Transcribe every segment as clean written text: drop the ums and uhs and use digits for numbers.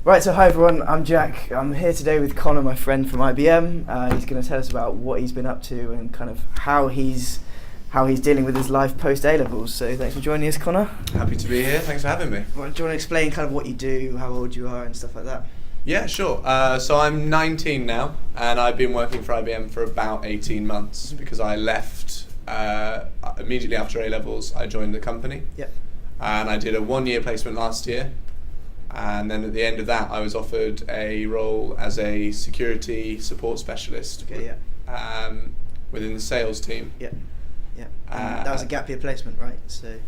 Right, so hi everyone, I'm Jack. I'm here today with Conor, my friend from IBM. He's going to tell us about what he's been up to and kind of how he's dealing with his life post A-levels. So thanks for joining us, Conor. Happy to be here, thanks for having me. Well, do you want to explain kind of what you do, how old you are and stuff like that? Yeah, sure. So I'm 19 now, and I've been working for IBM for about 18 months because I left immediately after A-levels. I joined the company. Yep. And I did a 1-year placement last year. And then at the end of that, I was offered a role as a security support specialist within the sales team. Yeah, yeah. That was a gap year placement, right? So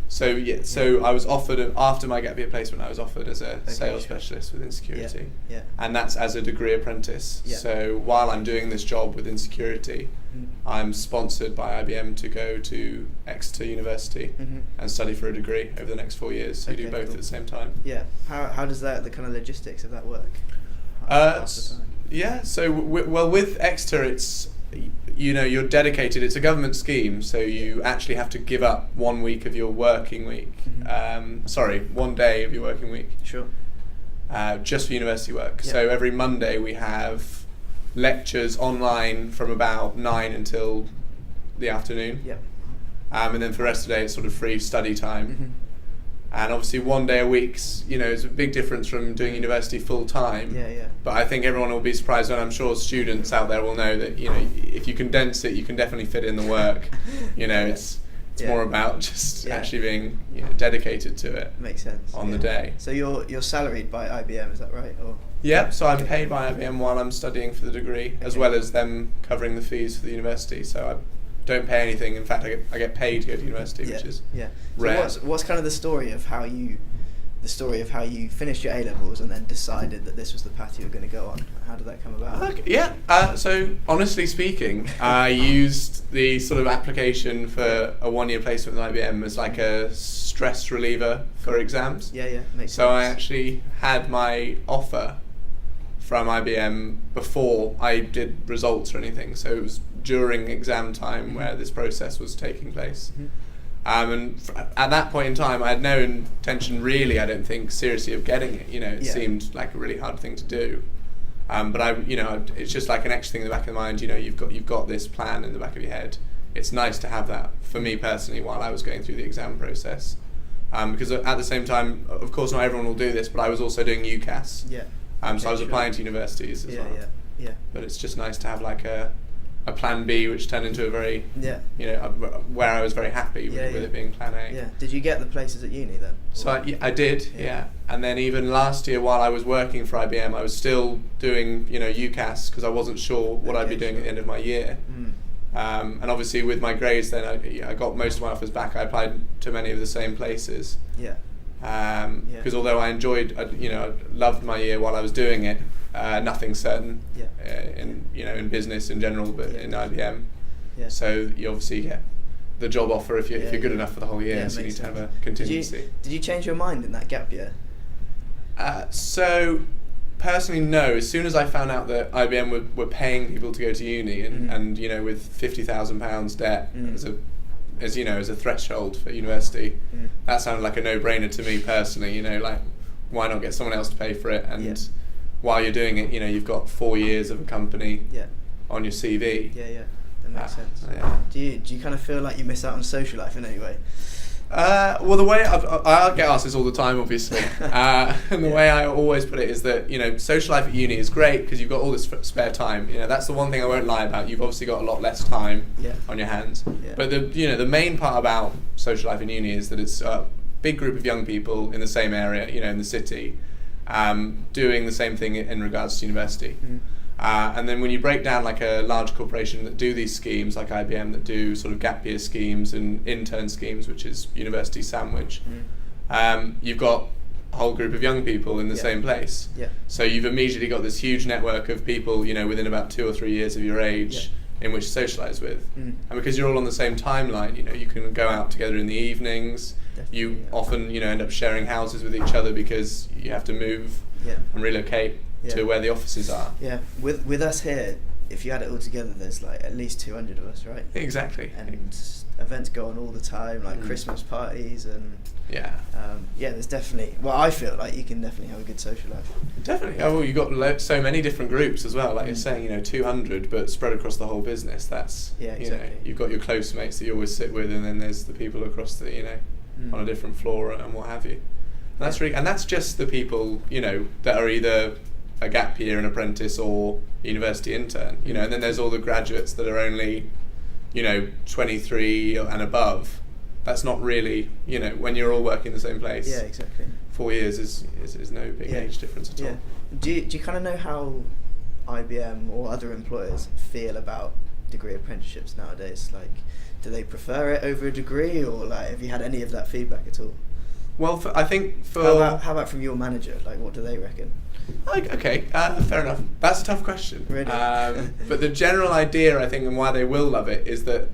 I was offered after my gap year placement. I was offered as a sales specialist within security. Yeah. And that's as a degree apprentice. Yeah. So while I'm doing this job within security, I'm sponsored by IBM to go to Exeter University and study for a degree over the next 4 years. So you do both at the same time. Yeah. How does the kind of logistics of that work? Yeah. So with Exeter, it's you're dedicated. It's a government scheme, so you actually have to give up 1 week of your working week. 1 day of your working week. Sure. Just for university work. Yeah. So every Monday we have lectures online from about 9 until the afternoon. Yeah. And then for the rest of the day it's sort of free study time. And obviously 1 day a week's, it's a big difference from doing university full time. Yeah. But I think everyone will be surprised, and I'm sure students out there will know that, if you condense it, you can definitely fit in the work. It's more about just actually being dedicated to it. Makes sense. On the day. So you're salaried by IBM, is that right? Or yeah, so I'm paid by IBM while I'm studying for the degree, as well as them covering the fees for the university. So I don't pay anything. In fact, I get paid to go to university, which is rare. So what's kind of the story of how you finished your A-levels and then decided that this was the path you were going to go on? How did that come about? So honestly speaking, I used the sort of application for a 1-year placement with IBM as like a stress reliever for exams. Yeah, makes sense. So I actually had my offer from IBM before I did results or anything. So it was during exam time where this process was taking place. And at that point in time, I had no intention, really, I don't think, seriously, of getting it. It seemed like a really hard thing to do. But it's just like an extra thing in the back of the mind. You've got this plan in the back of your head. It's nice to have that for me personally while I was going through the exam process. Because at the same time, of course, not everyone will do this, but I was also doing UCAS. Yeah. So I was applying to universities as well. Yeah. But it's just nice to have like a plan B, which turned into a very, where I was very happy with it being plan A. Yeah. Did you get the places at uni then? So I did, yeah. And then even last year, while I was working for IBM, I was still doing, UCAS because I wasn't sure what I'd be doing at the end of my year. And obviously with my grades, then I got most of my offers back. I applied to many of the same places. Yeah. Because although I enjoyed, I loved my year while I was doing it. Nothing certain in business in general, but in IBM. Yeah. So you obviously get the job offer if you're good enough for the whole year. So you need to have a contingency. Did you change your mind in that gap year? So personally, no. As soon as I found out that IBM were paying people to go to uni and with £50,000 debt as a threshold for university, that sounded like a no-brainer to me personally. Like why not get someone else to pay for it and while you're doing it, you've got 4 years of a company on your CV. Yeah, that makes sense. Do you kind of feel like you miss out on social life in any way? Well, the way I get asked this all the time, obviously, and the way I always put it is that social life at uni is great because you've got all this spare time. That's the one thing I won't lie about. You've obviously got a lot less time on your hands. Yeah. But the main part about social life in uni is that it's a big group of young people in the same area, in the city. Doing the same thing in regards to university. And then when you break down like a large corporation that do these schemes, like IBM that do sort of gap year schemes and intern schemes, which is university sandwich, you've got a whole group of young people in the same place. Yeah. So you've immediately got this huge network of people, within about 2 or 3 years of your age in which to socialise with. And because you're all on the same timeline, you can go out together in the evenings. You often, end up sharing houses with each other because you have to move and relocate to where the offices are. Yeah, with us here, if you add it all together, there's like at least 200 of us, right? Exactly. And events go on all the time, like Christmas parties and there's definitely, well, I feel like you can definitely have a good social life. Definitely. Oh, well, you've got so many different groups as well, like you're saying, 200 but spread across the whole business. That's exactly. You've got your close mates that you always sit with, and then there's the people across the on a different floor and what have you. And that's really, and that's just the people that are either a gap year, an apprentice, or a university intern. And then there's all the graduates that are only 23 and above. That's not really, when you're all working in the same place. Yeah, exactly. 4 years is no big age difference at all. Do you kind of know how IBM or other employers feel about degree apprenticeships nowadays? Like, do they prefer it over a degree, or like, have you had any of that feedback at all? Well, I think how about from your manager? Like, what do they reckon? Okay, fair enough. That's a tough question. Really? But the general idea, I think, and why they will love it is that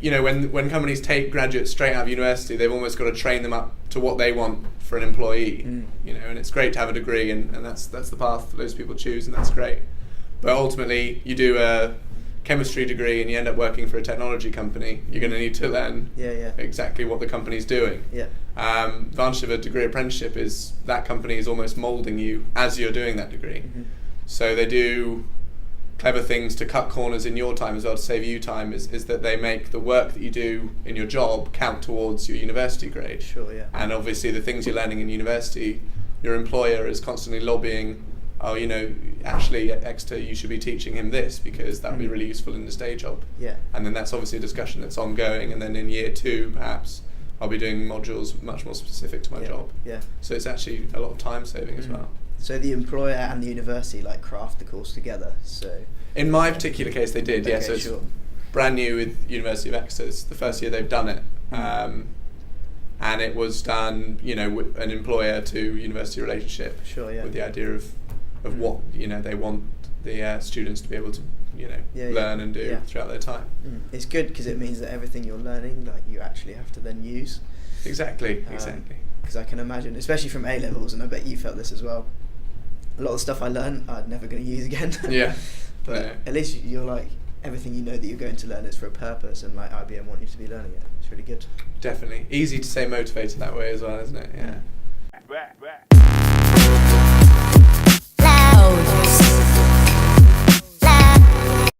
when companies take graduates straight out of university, they've almost got to train them up to what they want for an employee. And it's great to have a degree, and that's the path those people choose, and that's great. But ultimately, you do a chemistry degree and you end up working for a technology company, you're going to need to learn exactly what the company's doing. Advantage of a degree apprenticeship is that company is almost moulding you as you're doing that degree. So they do clever things to cut corners in your time as well, to save you time, is that they make the work that you do in your job count towards your university grade. And obviously the things you're learning in university, your employer is constantly lobbying, actually Exeter, you should be teaching him this because that would be really useful in his day job. And then that's obviously a discussion that's ongoing, and then in year 2 perhaps I'll be doing modules much more specific to my job. So it's actually a lot of time saving as well. So the employer and the university like craft the course together. So in my particular case they did, so it's brand new with University of Exeter. It's the first year they've done it. And it was done, with an employer to university relationship, with the idea of what they want the students to be able to learn and do throughout their time. It's good because it means that everything you're learning, like, you actually have to then use. Exactly. Because I can imagine, especially from A levels, and I bet you felt this as well. A lot of stuff I learned, I'm never going to use again. But at least you're like, everything you know that you're going to learn is for a purpose, and like IBM want you to be learning it. It's really good. Definitely. Easy to stay motivated that way as well, isn't it? Yeah.